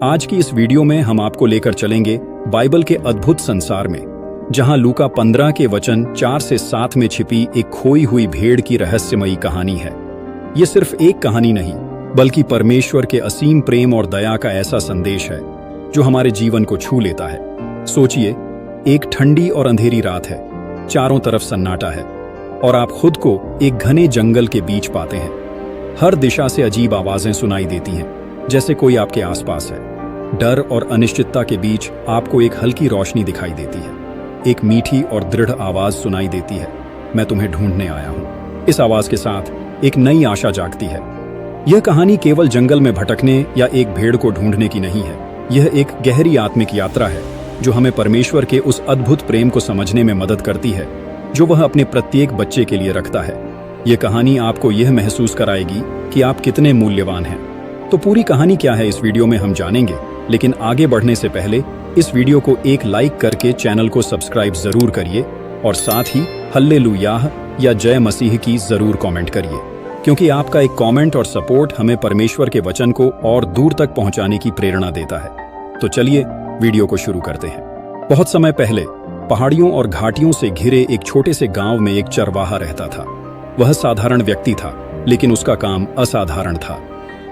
आज की इस वीडियो में हम आपको लेकर चलेंगे बाइबल के अद्भुत संसार में, जहां लूका 15 के वचन 4 से 7 में छिपी एक खोई हुई भेड़ की रहस्यमयी कहानी है। ये सिर्फ एक कहानी नहीं, बल्कि परमेश्वर के असीम प्रेम और दया का ऐसा संदेश है जो हमारे जीवन को छू लेता है। सोचिए, एक ठंडी और अंधेरी रात है, चारों तरफ सन्नाटा है और आप खुद को एक घने जंगल के बीच पाते हैं। हर दिशा से अजीब आवाजें सुनाई देती हैं, जैसे कोई आपके आसपास है। डर और अनिश्चितता के बीच आपको एक हल्की रोशनी दिखाई देती है। एक मीठी और दृढ़ आवाज सुनाई देती है, मैं तुम्हें ढूंढने आया हूं। इस आवाज के साथ एक नई आशा जागती है। यह कहानी केवल जंगल में भटकने या एक भेड़ को ढूंढने की नहीं है। यह एक गहरी आत्मिक यात्रा है जो हमें परमेश्वर के उस अद्भुत प्रेम को समझने में मदद करती है जो वह अपने प्रत्येक बच्चे के लिए रखता है। यह कहानी आपको यह महसूस कराएगी कि आप कितने मूल्यवान हैं। तो पूरी कहानी क्या है, इस वीडियो में हम जानेंगे। लेकिन आगे बढ़ने से पहले इस वीडियो को एक लाइक करके चैनल को सब्सक्राइब जरूर करिए और साथ ही हल्लेलुयाह या जय मसीह की जरूर कमेंट करिए, क्योंकि आपका एक कमेंट और सपोर्ट हमें परमेश्वर के वचन को और दूर तक पहुंचाने की प्रेरणा देता है। तो चलिए वीडियो को शुरू करते हैं। बहुत समय पहले पहाड़ियों और घाटियों से घिरे एक छोटे से गांव में एक चरवाहा रहता था। वह साधारण व्यक्ति था, लेकिन उसका काम असाधारण था।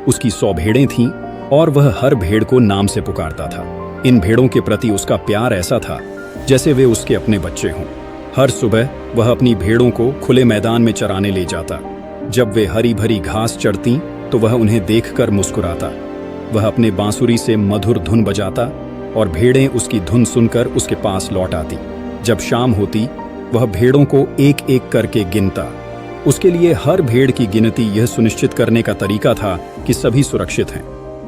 उसकी 100 भेड़ें थीं और वह हर भेड़ को नाम से पुकारता था। इन भेड़ों के प्रति उसका प्यार ऐसा था जैसे वे उसके अपने बच्चे हों। हर सुबह वह अपनी भेड़ों को खुले मैदान में चराने ले जाता। जब वे हरी भरी घास चढ़तीं तो वह उन्हें देखकर मुस्कुराता। वह अपने बांसुरी से मधुर धुन बजाता और भेड़ें उसकी धुन सुनकर उसके पास लौट आती। जब शाम होती वह भेड़ों को एक एक करके गिनता। उसके लिए हर भेड़ की गिनती यह सुनिश्चित करने का तरीका था कि सभी सुरक्षित हैं।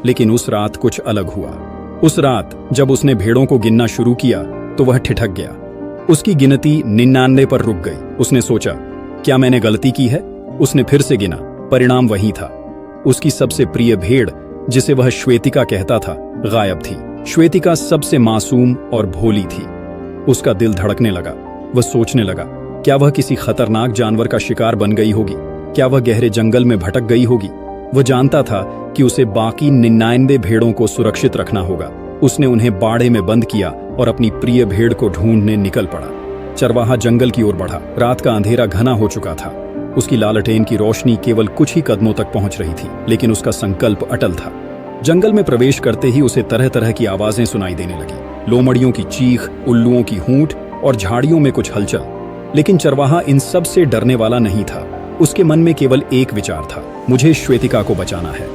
लेकिन उस रात कुछ अलग हुआ। उस रात जब उसने भेड़ों को गिनना शुरू किया तो वह ठिठक गया। उसकी गिनती 99 पर रुक गई। उसने सोचा, क्या मैंने गलती की है? उसने फिर से गिना, परिणाम वही था। उसकी सबसे प्रिय भेड़, जिसे वह श्वेतिका कहता था, गायब थी। श्वेतिका सबसे मासूम और भोली थी। उसका दिल धड़कने लगा। वह सोचने लगा, क्या वह किसी खतरनाक जानवर का शिकार बन गई होगी? क्या वह गहरे जंगल में भटक गई होगी? वह जानता था कि उसे बाकी 99 भेड़ों को सुरक्षित रखना होगा। उसने उन्हें बाड़े में बंद किया और अपनी प्रिय भेड़ को ढूंढने निकल पड़ा। चरवाहा जंगल की ओर बढ़ा। रात का अंधेरा घना हो चुका था। उसकी लालटेन की रोशनी केवल कुछ ही कदमों तक पहुंच रही थी, लेकिन उसका संकल्प अटल था। जंगल में प्रवेश करते ही उसे तरह तरह की आवाजें सुनाई देने लगी। लोमड़ियों की चीख, उल्लुओं की हूंट और झाड़ियों में कुछ हलचल। लेकिन चरवाहा इन सब से डरने वाला नहीं था। उसके मन में केवल एक विचार था, मुझे श्वेतिका को बचाना है।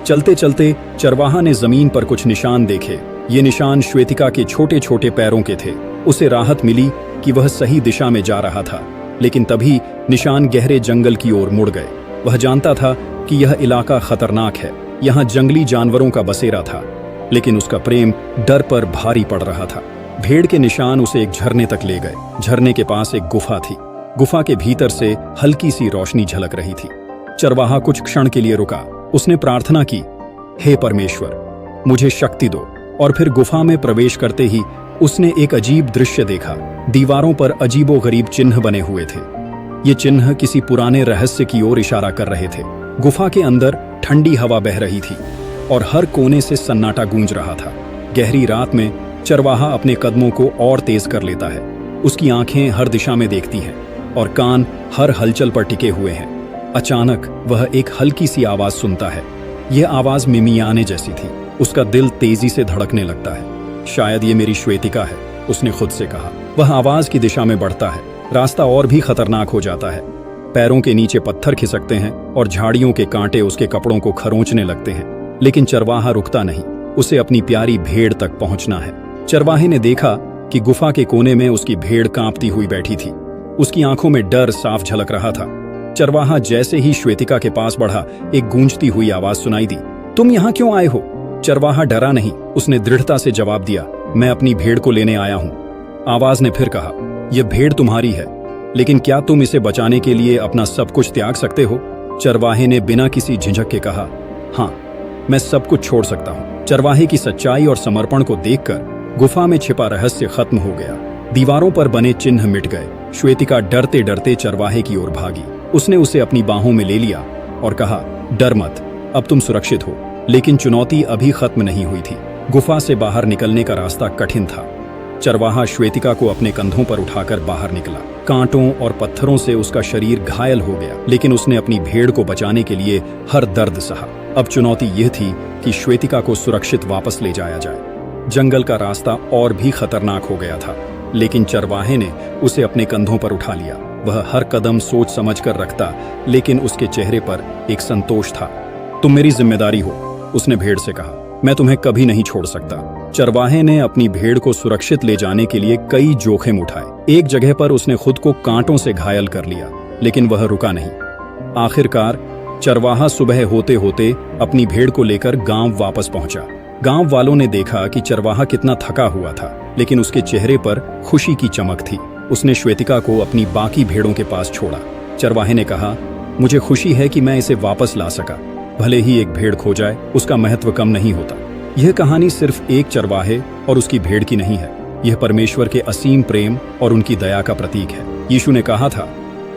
चलते चलते चरवाहा ने जमीन पर कुछ निशान देखे। ये निशान श्वेतिका के छोटे छोटे पैरों के थे। उसे राहत मिली कि वह सही दिशा में जा रहा था। लेकिन तभी निशान गहरे जंगल की ओर मुड़ गए। वह जानता था कि यह इलाका खतरनाक है। यहाँ जंगली जानवरों का बसेरा था। लेकिन उसका प्रेम डर पर भारी पड़ रहा था। भेड़ के निशान उसे एक झरने तक ले गए। झरने के पास एक गुफा थी। गुफा के भीतर से हल्की सी रोशनी झलक रही थी। चरवाहा कुछ क्षण के लिए रुका। उसने प्रार्थना की, हे परमेश्वर, मुझे शक्ति दो। और फिर गुफा में प्रवेश करते ही उसने एक अजीब दृश्य देखा। दीवारों पर अजीबोगरीब चिन्ह बने हुए थे। ये चिन्ह किसी पुराने रहस्य की ओर इशारा कर रहे थे। गुफा के अंदर ठंडी हवा बह रही थी और हर कोने से सन्नाटा गूंज रहा था। गहरी रात में चरवाहा अपने कदमों को और तेज कर लेता है। उसकी आंखें हर दिशा में देखती हैं और कान हर हलचल पर टिके हुए हैं। अचानक वह एक हल्की सी आवाज सुनता है। यह आवाज मिमियाने जैसी थी। उसका दिल तेजी से धड़कने लगता है। शायद ये मेरी श्वेतिका है, उसने खुद से कहा। वह आवाज की दिशा में बढ़ता है। रास्ता और भी खतरनाक हो जाता है। पैरों के नीचे पत्थर खिसकते हैं और झाड़ियों के कांटे उसके कपड़ों को खरोंचने लगते हैं। लेकिन चरवाहा रुकता नहीं। उसे अपनी प्यारी भेड़ तक पहुंचना है। चरवाहे ने देखा कि गुफा के कोने में उसकी भेड़ कांपती हुई बैठी थी। उसकी आंखों में डर साफ झलक रहा था। चरवाहा जैसे ही श्वेतिका के पास बढ़ा, एक गूंजती हुई आवाज सुनाई दी, तुम यहाँ क्यों आए हो? चरवाहा डरा नहीं। उसने दृढ़ता से जवाब दिया, मैं अपनी भेड़ को लेने आया हूँ। आवाज ने फिर कहा, यह भेड़ तुम्हारी है, लेकिन क्या तुम इसे बचाने के लिए अपना सब कुछ त्याग सकते हो? चरवाहे ने बिना किसी झिझक के कहा, हाँ, मैं सब कुछ छोड़ सकता हूँ। चरवाहे की सच्चाई और समर्पण को देखकर गुफा में छिपा रहस्य खत्म हो गया। दीवारों पर बने चिन्ह मिट गए। श्वेतिका डरते डरते चरवाहे की ओर भागी। उसने उसे अपनी बाहों में ले लिया और कहा, डर मत, अब तुम सुरक्षित हो। लेकिन चुनौती अभी खत्म नहीं हुई थी। गुफा से बाहर निकलने का रास्ता कठिन था। चरवाहा श्वेतिका को अपने कंधों पर उठाकर बाहर निकला। कांटों और पत्थरों से उसका शरीर घायल हो गया, लेकिन उसने अपनी भेड़ को बचाने के लिए हर दर्द सहा। अब चुनौती यह थी कि श्वेतिका को सुरक्षित वापस ले जाया जाए। जंगल का रास्ता और भी खतरनाक हो गया था, लेकिन चरवाहे ने उसे अपने कंधों पर उठा लिया। वह हर कदम सोच समझकर रखता, लेकिन उसके चेहरे पर एक संतोष था। तुम मेरी जिम्मेदारी हो, उसने भेड़ से कहा। मैं तुम्हें कभी नहीं छोड़ सकता। चरवाहे ने अपनी भेड़ को सुरक्षित ले जाने के लिए कई जोखिम उठाए। एक जगह पर उसने खुद को कांटों से घायल कर लिया, लेकिन वह रुका नहीं। आखिरकार चरवाहा सुबह होते होते अपनी भेड़ को लेकर गांव वापस पहुंचा। गांव वालों ने देखा कि चरवाहा कितना थका हुआ था, लेकिन उसके चेहरे पर खुशी की चमक थी। उसने श्वेतिका को अपनी बाकी भेड़ों के पास छोड़ा। चरवाहे ने कहा, मुझे खुशी है कि मैं इसे वापस ला सका। भले ही एक भेड़ खो जाए, उसका महत्व कम नहीं होता। यह कहानी सिर्फ एक चरवाहे और उसकी भेड़ की नहीं है। यह परमेश्वर के असीम प्रेम और उनकी दया का प्रतीक है। यीशु ने कहा था,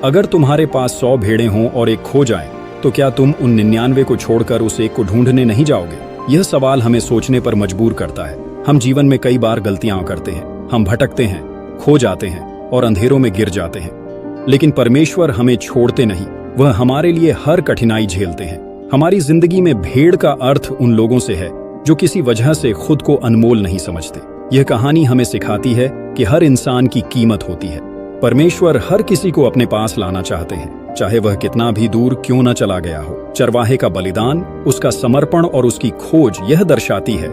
अगर तुम्हारे पास 100 भेड़ें हों और एक खो जाए, तो क्या तुम उन 99 को छोड़कर उस एक को ढूंढने नहीं जाओगे? यह सवाल हमें सोचने पर मजबूर करता है। हम जीवन में कई बार गलतियां करते हैं, हम भटकते हैं, खो जाते हैं और अंधेरों में गिर जाते हैं, लेकिन परमेश्वर हमें छोड़ते नहीं। वह हमारे लिए हर कठिनाई झेलते हैं। हमारी जिंदगी में भेड़ का अर्थ उन लोगों से है जो किसी वजह से खुद को अनमोल नहीं समझते। यह कहानी हमें सिखाती है कि हर इंसान की कीमत होती है। परमेश्वर हर किसी को अपने पास लाना चाहते हैं, चाहे वह कितना भी दूर क्यों न चला गया हो। चरवाहे का बलिदान, उसका समर्पण और उसकी खोज यह दर्शाती है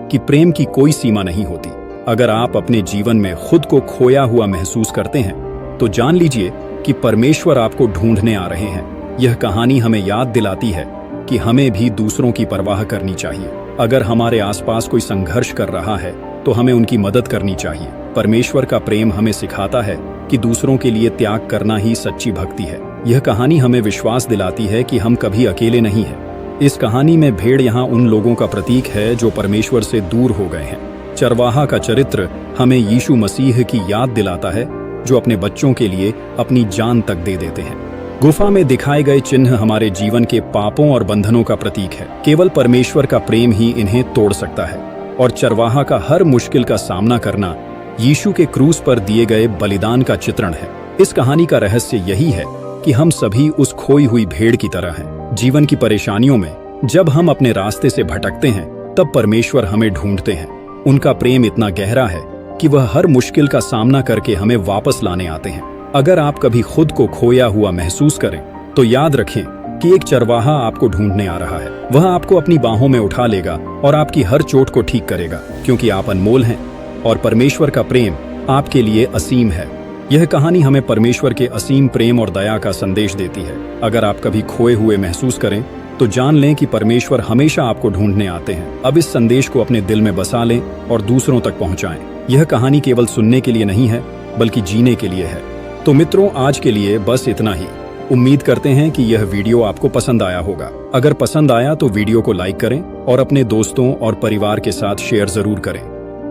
कि प्रेम की कोई सीमा नहीं होती। अगर आप अपने जीवन में खुद को खोया हुआ महसूस करते हैं, तो जान लीजिए कि परमेश्वर आपको ढूंढने आ रहे हैं। यह कहानी हमें याद दिलाती है कि हमें भी दूसरों की परवाह करनी चाहिए। अगर हमारे आसपास कोई संघर्ष कर रहा है, तो हमें उनकी मदद करनी चाहिए। परमेश्वर का प्रेम हमें सिखाता है कि दूसरों के लिए त्याग करना ही सच्ची भक्ति है। यह कहानी हमें विश्वास दिलाती है कि हम कभी अकेले नहीं हैं। इस कहानी में भेड़ यहाँ उन लोगों का प्रतीक है जो परमेश्वर से दूर हो गए हैं। चरवाहा का चरित्र हमें यीशु मसीह की याद दिलाता है, जो अपने बच्चों के लिए अपनी जान तक दे देते हैं। गुफा में दिखाए गए चिन्ह हमारे जीवन के पापों और बंधनों का प्रतीक है। केवल परमेश्वर का प्रेम ही इन्हें तोड़ सकता है, और चरवाहा का हर मुश्किल का सामना करना यीशु के क्रूस पर दिए गए बलिदान का चित्रण है। इस कहानी का रहस्य यही है कि हम सभी उस खोई हुई भेड़ की तरह हैं। जीवन की परेशानियों में जब हम अपने रास्ते से भटकते हैं, तब परमेश्वर हमें ढूंढते हैं। उनका प्रेम इतना गहरा है कि वह हर मुश्किल का सामना करके हमें वापस लाने आते हैं। अगर आप कभी खुद को खोया हुआ महसूस करें, तो याद रखें कि एक चरवाहा आपको ढूंढने आ रहा है। वह आपको अपनी बाहों में उठा लेगा और आपकी हर चोट को ठीक करेगा, क्योंकि आप अनमोल हैं और परमेश्वर का प्रेम आपके लिए असीम है। यह कहानी हमें परमेश्वर के असीम प्रेम और दया का संदेश देती है। अगर आप कभी खोए हुए महसूस करें, तो जान लें कि परमेश्वर हमेशा आपको ढूंढने आते हैं। अब इस संदेश को अपने दिल में बसा लें और दूसरों तक पहुंचाएं। यह कहानी केवल सुनने के लिए नहीं है, बल्कि जीने के लिए है। तो मित्रों, आज के लिए बस इतना ही। उम्मीद करते हैं कि यह वीडियो आपको पसंद आया होगा। अगर पसंद आया तो वीडियो को लाइक करें और अपने दोस्तों और परिवार के साथ शेयर जरूर करें।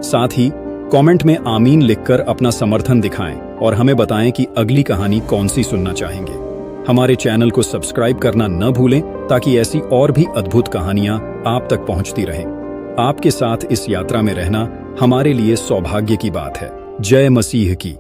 साथ ही कमेंट में आमीन लिखकर अपना समर्थन दिखाएं और हमें बताएं कि अगली कहानी कौन सी सुनना चाहेंगे। हमारे चैनल को सब्सक्राइब करना न भूलें, ताकि ऐसी और भी अद्भुत कहानियां आप तक पहुंचती रहें। आपके साथ इस यात्रा में रहना हमारे लिए सौभाग्य की बात है। जय मसीह की।